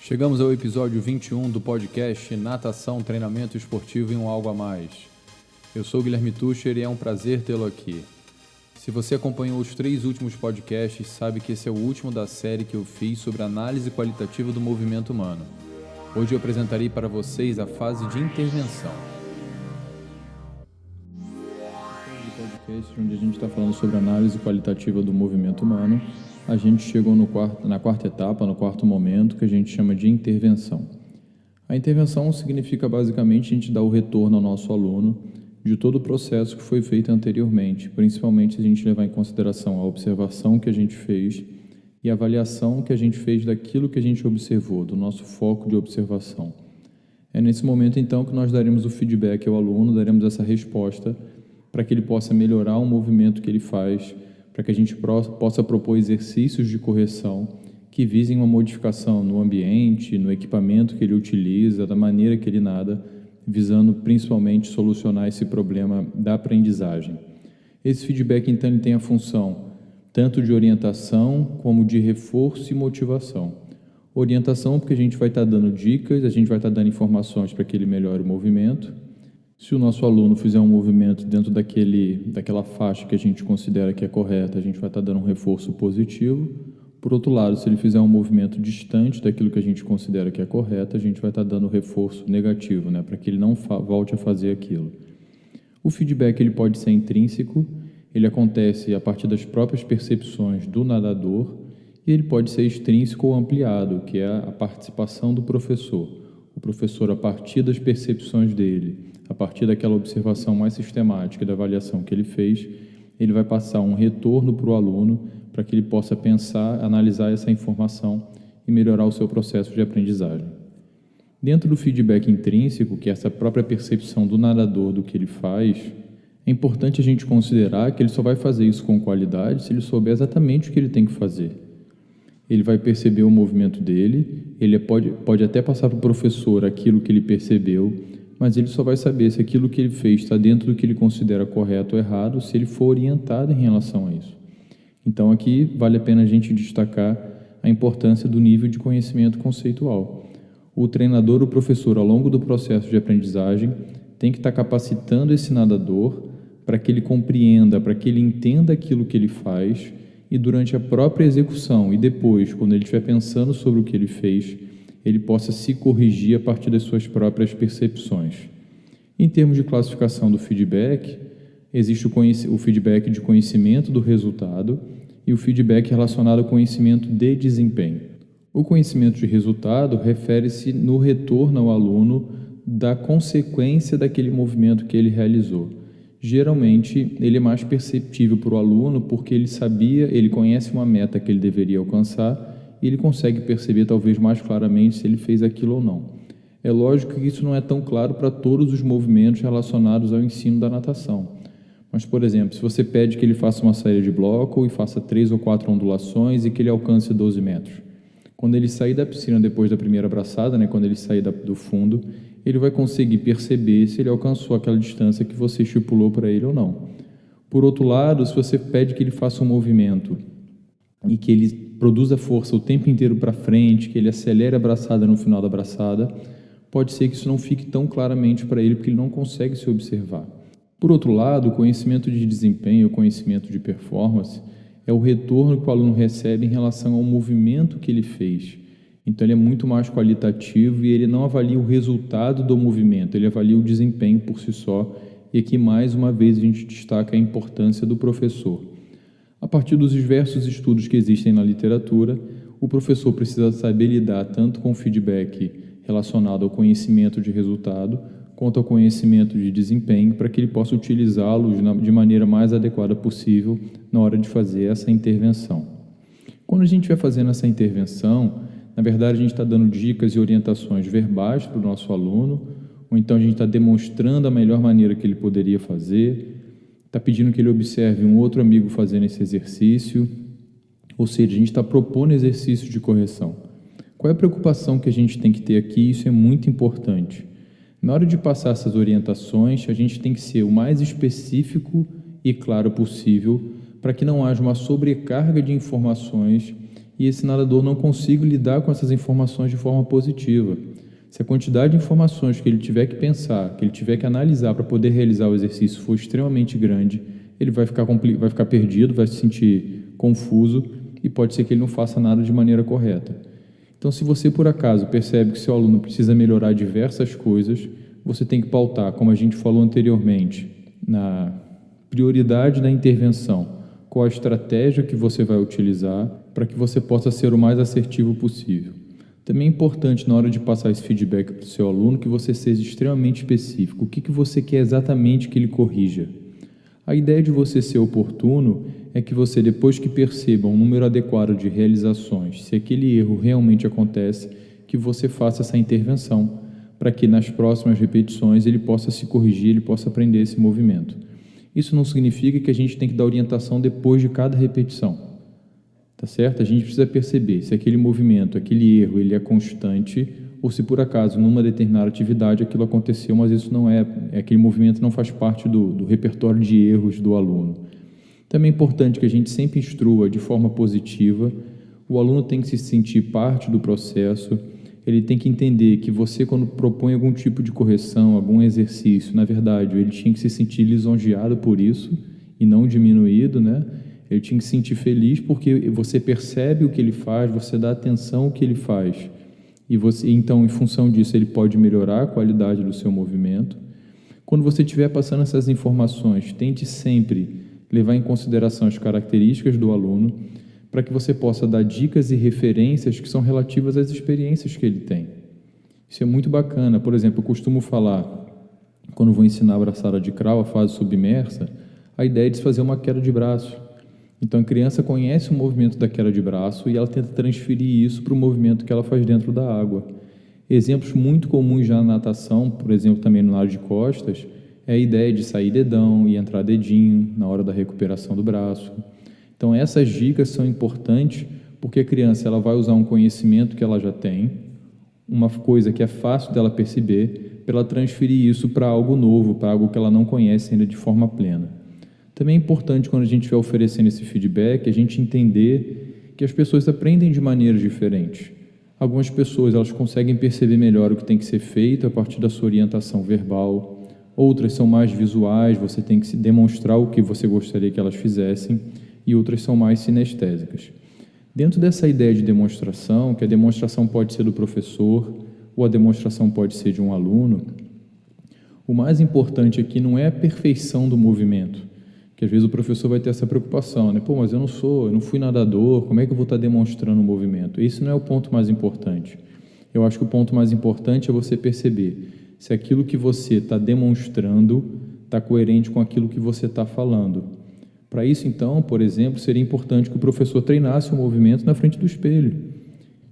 Chegamos ao episódio 21 do podcast Natação, Treinamento Esportivo e um Algo a Mais. Eu sou Guilherme Tucher e é um prazer tê-lo aqui. Se você acompanhou os 3 últimos podcasts, sabe que esse é o último da série que eu fiz sobre análise qualitativa do movimento humano. Hoje eu apresentarei para vocês a fase de intervenção. No podcast onde a gente está falando sobre análise qualitativa do movimento humano, a gente chegou na quarta etapa, no quarto momento, que a gente chama de intervenção. A intervenção significa basicamente a gente dar o retorno ao nosso aluno de todo o processo que foi feito anteriormente, principalmente se a gente levar em consideração a observação que a gente fez e a avaliação que a gente fez daquilo que a gente observou, do nosso foco de observação. É nesse momento, então, que nós daremos o feedback ao aluno, daremos essa resposta para que ele possa melhorar o movimento que ele faz, para que a gente possa propor exercícios de correção que visem uma modificação no ambiente, no equipamento que ele utiliza, da maneira que ele nada, visando principalmente solucionar esse problema da aprendizagem. Esse feedback, então, ele tem a função tanto de orientação como de reforço e motivação. Orientação porque a gente vai estar dando dicas, a gente vai estar dando informações para que ele melhore o movimento. Se o nosso aluno fizer um movimento dentro daquela faixa que a gente considera que é correta, a gente vai estar dando um reforço positivo. Por outro lado, se ele fizer um movimento distante daquilo que a gente considera que é correto, a gente vai estar dando reforço negativo, para que ele não volte a fazer aquilo. O feedback ele pode ser intrínseco, ele acontece a partir das próprias percepções do nadador, e ele pode ser extrínseco ou ampliado, que é a participação do professor. O professor, a partir das percepções dele, a partir daquela observação mais sistemática da avaliação que ele fez, ele vai passar um retorno para o aluno para que ele possa pensar, analisar essa informação e melhorar o seu processo de aprendizagem. Dentro do feedback intrínseco, que é essa própria percepção do nadador do que ele faz, é importante a gente considerar que ele só vai fazer isso com qualidade se ele souber exatamente o que ele tem que fazer. Ele vai perceber o movimento dele, ele pode até passar para o professor aquilo que ele percebeu, mas ele só vai saber se aquilo que ele fez está dentro do que ele considera correto ou errado, se ele for orientado em relação a isso. Então aqui vale a pena a gente destacar a importância do nível de conhecimento conceitual. O treinador, o professor, ao longo do processo de aprendizagem, tem que estar capacitando esse nadador para que ele compreenda, para que ele entenda aquilo que ele faz e durante a própria execução e depois, quando ele estiver pensando sobre o que ele fez, ele possa se corrigir a partir das suas próprias percepções. Em termos de classificação do feedback, existe o feedback de conhecimento do resultado e o feedback relacionado ao conhecimento de desempenho. O conhecimento de resultado refere-se no retorno ao aluno da consequência daquele movimento que ele realizou. Geralmente, ele é mais perceptível para o aluno porque ele conhece uma meta que ele deveria alcançar e ele consegue perceber talvez mais claramente se ele fez aquilo ou não. É lógico que isso não é tão claro para todos os movimentos relacionados ao ensino da natação. Mas, por exemplo, se você pede que ele faça uma saída de bloco e faça 3 ou 4 ondulações e que ele alcance 12 metros. Quando ele sair da piscina depois da primeira braçada, quando ele sair do fundo, ele vai conseguir perceber se ele alcançou aquela distância que você estipulou para ele ou não. Por outro lado, se você pede que ele faça um movimento e que ele produza força o tempo inteiro para frente, que ele acelere a braçada no final da braçada, pode ser que isso não fique tão claramente para ele, porque ele não consegue se observar. Por outro lado, o conhecimento de desempenho, o conhecimento de performance, é o retorno que o aluno recebe em relação ao movimento que ele fez. Então, ele é muito mais qualitativo e ele não avalia o resultado do movimento, ele avalia o desempenho por si só. E aqui, mais uma vez, a gente destaca a importância do professor. A partir dos diversos estudos que existem na literatura, o professor precisa saber lidar tanto com o feedback relacionado ao conhecimento de resultado, quanto ao conhecimento de desempenho, para que ele possa utilizá-los de maneira mais adequada possível na hora de fazer essa intervenção. Quando a gente vai fazendo essa intervenção, na verdade a gente está dando dicas e orientações verbais para o nosso aluno, ou então a gente está demonstrando a melhor maneira que ele poderia fazer, está pedindo que ele observe um outro amigo fazendo esse exercício, ou seja, a gente está propondo exercício de correção. Qual é a preocupação que a gente tem que ter aqui? Isso é muito importante. Na hora de passar essas orientações, a gente tem que ser o mais específico e claro possível para que não haja uma sobrecarga de informações e esse nadador não consiga lidar com essas informações de forma positiva. Se a quantidade de informações que ele tiver que pensar, que ele tiver que analisar para poder realizar o exercício for extremamente grande, ele vai ficar perdido, vai se sentir confuso e pode ser que ele não faça nada de maneira correta. Então, se você por acaso percebe que seu aluno precisa melhorar diversas coisas, você tem que pautar, como a gente falou anteriormente, na prioridade da intervenção, qual a estratégia que você vai utilizar para que você possa ser o mais assertivo possível. Também é importante, na hora de passar esse feedback para o seu aluno, que você seja extremamente específico. O que você quer exatamente que ele corrija? A ideia de você ser oportuno é que você, depois que perceba um número adequado de realizações, se aquele erro realmente acontece, que você faça essa intervenção, para que nas próximas repetições ele possa se corrigir, ele possa aprender esse movimento. Isso não significa que a gente tem que dar orientação depois de cada repetição. Tá certo? A gente precisa perceber se aquele movimento, aquele erro, ele é constante ou se por acaso numa determinada atividade aquilo aconteceu, mas isso não aquele movimento não faz parte do repertório de erros do aluno. Também é importante que a gente sempre instrua de forma positiva, o aluno tem que se sentir parte do processo, ele tem que entender que você, quando propõe algum tipo de correção, algum exercício, na verdade, ele tinha que se sentir lisonjeado por isso e não diminuído, né? Ele tinha que se sentir feliz porque você percebe o que ele faz, você dá atenção ao que ele faz. E você, então, em função disso, ele pode melhorar a qualidade do seu movimento. Quando você estiver passando essas informações, tente sempre levar em consideração as características do aluno para que você possa dar dicas e referências que são relativas às experiências que ele tem. Isso é muito bacana. Por exemplo, eu costumo falar, quando vou ensinar a braçada de crawl, a fase submersa, a ideia é de se fazer uma queda de braço. Então, a criança conhece o movimento da queda de braço e ela tenta transferir isso para o movimento que ela faz dentro da água. Exemplos muito comuns já na natação, por exemplo, também no nado de costas, é a ideia de sair dedão e entrar dedinho na hora da recuperação do braço. Então, essas dicas são importantes porque a criança ela vai usar um conhecimento que ela já tem, uma coisa que é fácil dela perceber, para ela transferir isso para algo novo, para algo que ela não conhece ainda de forma plena. Também é importante, quando a gente estiver oferecendo esse feedback, a gente entender que as pessoas aprendem de maneiras diferentes. Algumas pessoas elas conseguem perceber melhor o que tem que ser feito a partir da sua orientação verbal, outras são mais visuais, você tem que demonstrar o que você gostaria que elas fizessem, e outras são mais sinestésicas. Dentro dessa ideia de demonstração, que a demonstração pode ser do professor, ou a demonstração pode ser de um aluno, o mais importante aqui não é a perfeição do movimento, que às vezes o professor vai ter essa preocupação, né? Pô, mas eu não fui nadador, como é que eu vou estar demonstrando o movimento? Esse não é o ponto mais importante. Eu acho que o ponto mais importante é você perceber se aquilo que você está demonstrando está coerente com aquilo que você está falando. Para isso, então, por exemplo, seria importante que o professor treinasse o movimento na frente do espelho.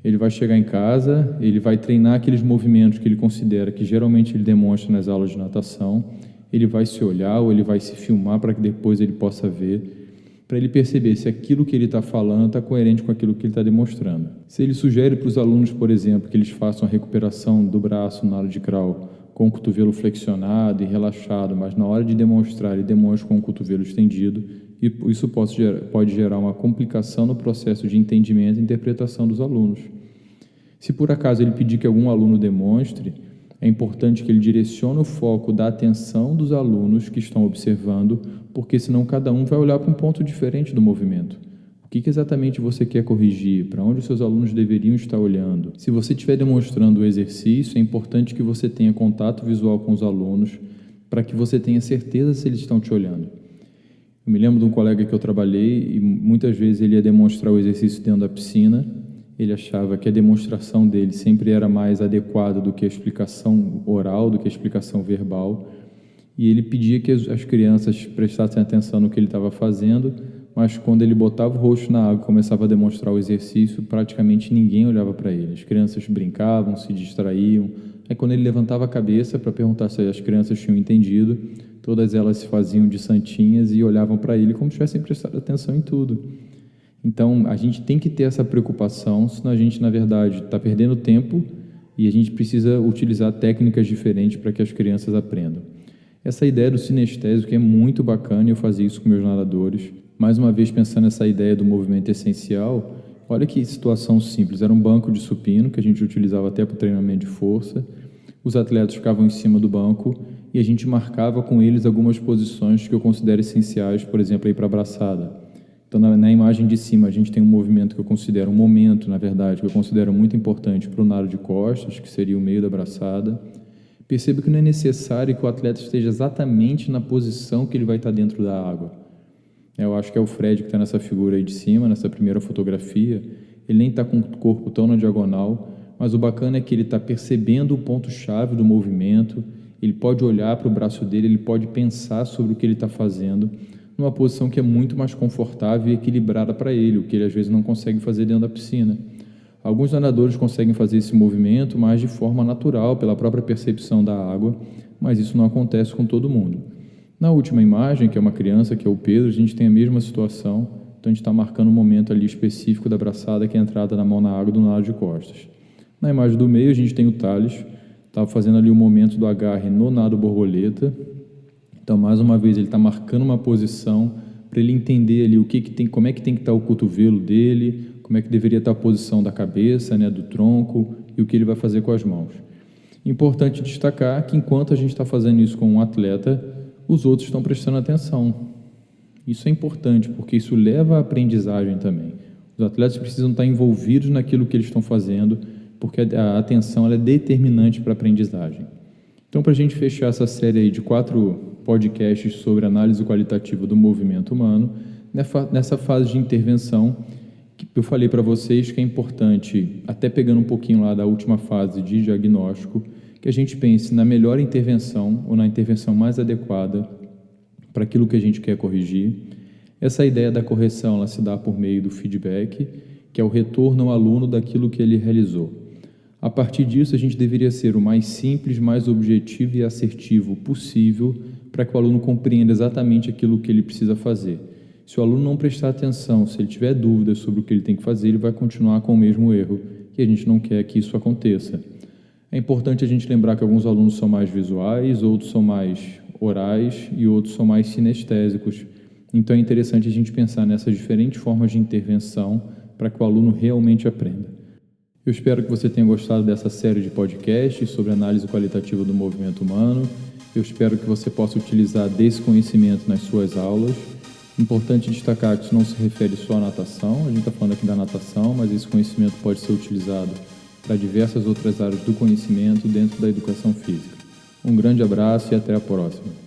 Ele vai chegar em casa, ele vai treinar aqueles movimentos que ele considera que geralmente ele demonstra nas aulas de natação, ele vai se olhar ou ele vai se filmar para que depois ele possa ver, para ele perceber se aquilo que ele está falando está coerente com aquilo que ele está demonstrando. Se ele sugere para os alunos, por exemplo, que eles façam a recuperação do braço na hora de crawl com o cotovelo flexionado e relaxado, mas na hora de demonstrar ele demonstra com o cotovelo estendido, e isso pode gerar uma complicação no processo de entendimento e interpretação dos alunos. Se por acaso ele pedir que algum aluno demonstre, é importante que ele direcione o foco da atenção dos alunos que estão observando, porque senão cada um vai olhar para um ponto diferente do movimento. O que exatamente você quer corrigir? Para onde os seus alunos deveriam estar olhando? Se você estiver demonstrando o exercício, é importante que você tenha contato visual com os alunos, para que você tenha certeza se eles estão te olhando. Eu me lembro de um colega que eu trabalhei e muitas vezes ele ia demonstrar o exercício dentro da piscina. Ele achava que a demonstração dele sempre era mais adequada do que a explicação oral, do que a explicação verbal. E ele pedia que as crianças prestassem atenção no que ele estava fazendo, mas quando ele botava o rosto na água e começava a demonstrar o exercício, praticamente ninguém olhava para ele. As crianças brincavam, se distraíam. Aí quando ele levantava a cabeça para perguntar se as crianças tinham entendido, todas elas se faziam de santinhas e olhavam para ele como se tivessem prestado atenção em tudo. Então, a gente tem que ter essa preocupação, senão a gente, na verdade, está perdendo tempo e a gente precisa utilizar técnicas diferentes para que as crianças aprendam. Essa ideia do sinestésico é muito bacana e eu fazia isso com meus nadadores. Mais uma vez, pensando nessa ideia do movimento essencial, Olha que situação simples, era um banco de supino que a gente utilizava até para o treinamento de força. Os atletas ficavam em cima do banco e a gente marcava com eles algumas posições que eu considero essenciais, por exemplo, aí para a braçada. Então, na imagem de cima, a gente tem um movimento que eu considero, um momento, na verdade, que eu considero muito importante para o nado de costas, que seria o meio da braçada. Perceba que não é necessário que o atleta esteja exatamente na posição que ele vai estar dentro da água. Eu acho que é o Fred que está nessa figura aí de cima, nessa primeira fotografia. Ele nem está com o corpo tão na diagonal, mas o bacana é que ele está percebendo o ponto-chave do movimento, ele pode olhar para o braço dele, ele pode pensar sobre o que ele está fazendo, numa posição que é muito mais confortável e equilibrada para ele, o que ele às vezes não consegue fazer dentro da piscina. Alguns nadadores conseguem fazer esse movimento, mas de forma natural, pela própria percepção da água, mas isso não acontece com todo mundo. Na última imagem, que é uma criança, que é o Pedro, a gente tem a mesma situação, então a gente está marcando um momento ali específico da braçada, que é a entrada da mão na água do nado de costas. Na imagem do meio, a gente tem o Thales, está fazendo ali o momento do agarre no nado borboleta. Então, mais uma vez, ele está marcando uma posição para ele entender ali como é que tem que estar o cotovelo dele, como é que deveria estar a posição da cabeça, né, do tronco e o que ele vai fazer com as mãos. Importante destacar que enquanto a gente está fazendo isso com um atleta, os outros estão prestando atenção. Isso é importante, porque isso leva à aprendizagem também. Os atletas precisam estar envolvidos naquilo que eles estão fazendo, porque a atenção ela é determinante para a aprendizagem. Então, para a gente fechar essa série aí de 4 podcasts sobre análise qualitativa do movimento humano, nessa fase de intervenção, que eu falei para vocês que é importante, até pegando um pouquinho lá da última fase de diagnóstico, que a gente pense na melhor intervenção ou na intervenção mais adequada para aquilo que a gente quer corrigir. Essa ideia da correção ela se dá por meio do feedback, que é o retorno ao aluno daquilo que ele realizou. A partir disso, a gente deveria ser o mais simples, mais objetivo e assertivo possível para que o aluno compreenda exatamente aquilo que ele precisa fazer. Se o aluno não prestar atenção, se ele tiver dúvidas sobre o que ele tem que fazer, ele vai continuar com o mesmo erro, e a gente não quer que isso aconteça. É importante a gente lembrar que alguns alunos são mais visuais, outros são mais orais e outros são mais sinestésicos. Então é interessante a gente pensar nessas diferentes formas de intervenção para que o aluno realmente aprenda. Eu espero que você tenha gostado dessa série de podcasts sobre análise qualitativa do movimento humano. Eu espero que você possa utilizar desse conhecimento nas suas aulas. Importante destacar que isso não se refere só à natação, a gente está falando aqui da natação, mas esse conhecimento pode ser utilizado para diversas outras áreas do conhecimento dentro da educação física. Um grande abraço e até a próxima.